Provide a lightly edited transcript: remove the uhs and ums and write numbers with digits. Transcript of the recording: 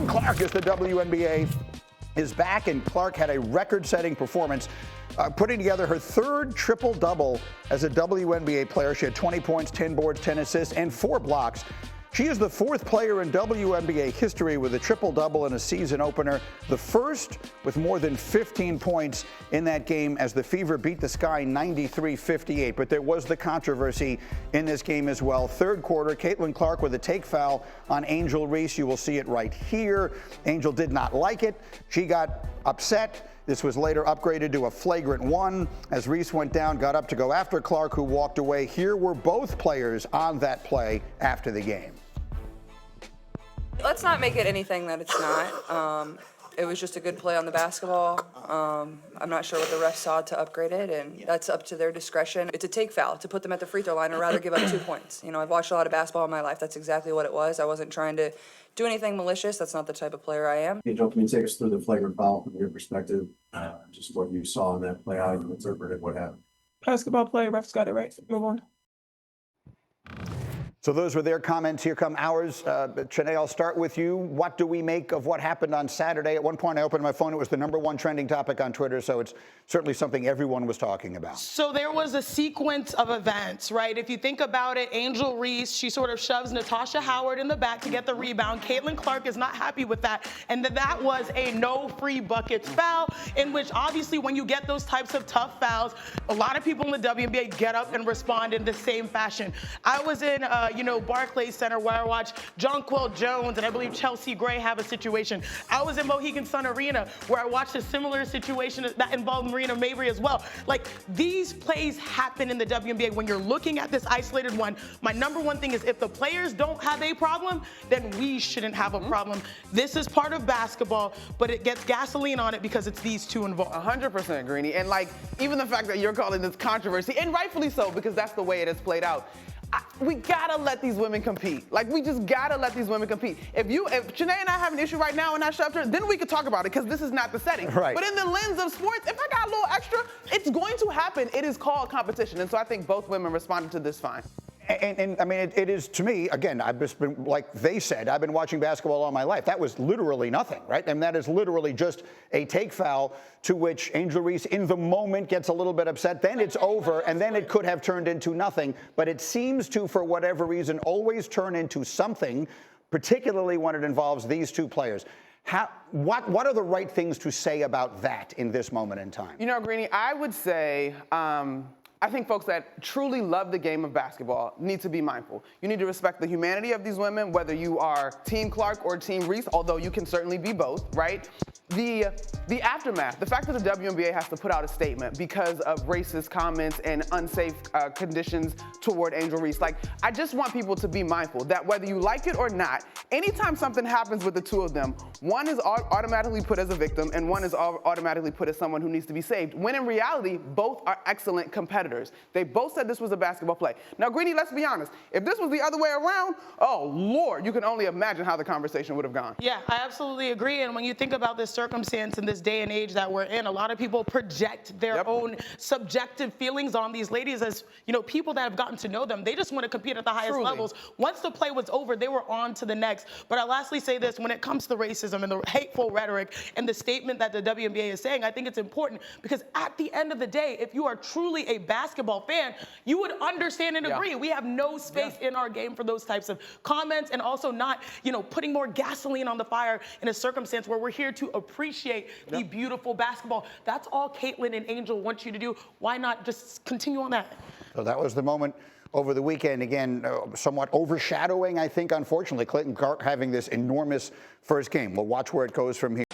Caitlin Clark as the WNBA is back, and Clark had a record-setting performance, putting together her third triple-double as a WNBA player. She had 20 points, 10 boards, 10 assists, and 4 blocks. She is the fourth player in WNBA history with a triple-double in a season opener, the first with more than 15 points in that game as the Fever beat the Sky 93-58. But there was the controversy in this game as well. Third quarter, Caitlin Clark with a take foul on Angel Reese. You will see it right here. Angel did not like it. She got upset. This was later upgraded to a flagrant 1 as Reese went down, got up to go after Clark, who walked away. Here were both players on that play after the game. Let's not make it anything that it's not. It was just a good play on the basketball. I'm not sure what the refs saw to upgrade it, and that's up to their discretion. It's a take foul to put them at the free throw line or rather give up 2 points. You know, I've watched a lot of basketball in my life. That's exactly what it was. I wasn't trying to do anything malicious. That's not the type of player I am. Angel, can you take us through the flagrant foul from your perspective? Just what you saw in that play, how you interpreted what happened. Basketball play, refs got it right. Move on. So those were their comments. Here come ours. Chiney, I'll start with you. What do we make of what happened on Saturday? At one point, I opened my phone. It was the #1 trending topic on Twitter, so it's certainly something everyone was talking about. So there was a sequence of events, right? If you think about it, Angel Reese, she sort of shoves Natasha Howard in the back to get the rebound. Caitlin Clark is not happy with that. And that was a no free buckets foul, in which obviously when you get those types of tough fouls, a lot of people in the WNBA get up and respond in the same fashion. I was in Barclays Center where I watched Jonquel Jones and I believe Chelsea Gray have a situation. I was in Mohegan Sun Arena where I watched a similar situation that involved Marina Mabry as well. Like, these plays happen in the WNBA. When you're looking at this isolated one, my #1 thing is if the players don't have a problem, then we shouldn't have a problem. This is part of basketball, but it gets gasoline on it because it's these two involved. 100% Greeny. And like, even the fact that you're calling this controversy, and rightfully so, because that's the way it has played out. We gotta let these women compete. Like, we just gotta let these women compete. If Chiney and I have an issue right now and I shoved her, then we could talk about it because this is not the setting. Right. But in the lens of sports, if I got a little extra, it's going to happen. It is called competition. And so I think both women responded to this fine. And I mean, it is, to me, again, I've just been, like they said, I've been watching basketball all my life. That was literally nothing, right? And that is literally just a take foul to which Angel Reese in the moment gets a little bit upset. Then it's over, and then it could have turned into nothing. But it seems to, for whatever reason, always turn into something, particularly when it involves these two players. What are the right things to say about that in this moment in time? You know, Greeny, I would say, I think folks that truly love the game of basketball need to be mindful. You need to respect the humanity of these women, whether you are Team Clark or Team Reese, although you can certainly be both, right? The aftermath, the fact that the WNBA has to put out a statement because of racist comments and unsafe conditions toward Angel Reese. Like, I just want people to be mindful that whether you like it or not, anytime something happens with the two of them, one is automatically put as a victim and one is automatically put as someone who needs to be saved, when in reality, both are excellent competitors. They both said this was a basketball play. Now, Greeny, let's be honest. If this was the other way around, oh, Lord, you can only imagine how the conversation would have gone. Yeah, I absolutely agree. And when you think about this circumstance in this day and age that we're in, a lot of people project their own subjective feelings on these ladies as, you know, people that have gotten to know them. They just want to compete at the highest levels. Once the play was over, they were on to the next. But I'll lastly say this, when it comes to racism and the hateful rhetoric and the statement that the WNBA is saying, I think it's important because at the end of the day, if you are truly a basketball fan, you would understand and agree. We have no space in our game for those types of comments, and also not, you know, putting more gasoline on the fire in a circumstance where we're here to appreciate the beautiful basketball. That's all Caitlin and Angel want you to do. Why not just continue on that? So that was the moment over the weekend. Again, somewhat overshadowing, I think, unfortunately, Caitlin Clark having this enormous first game. We'll watch where it goes from here.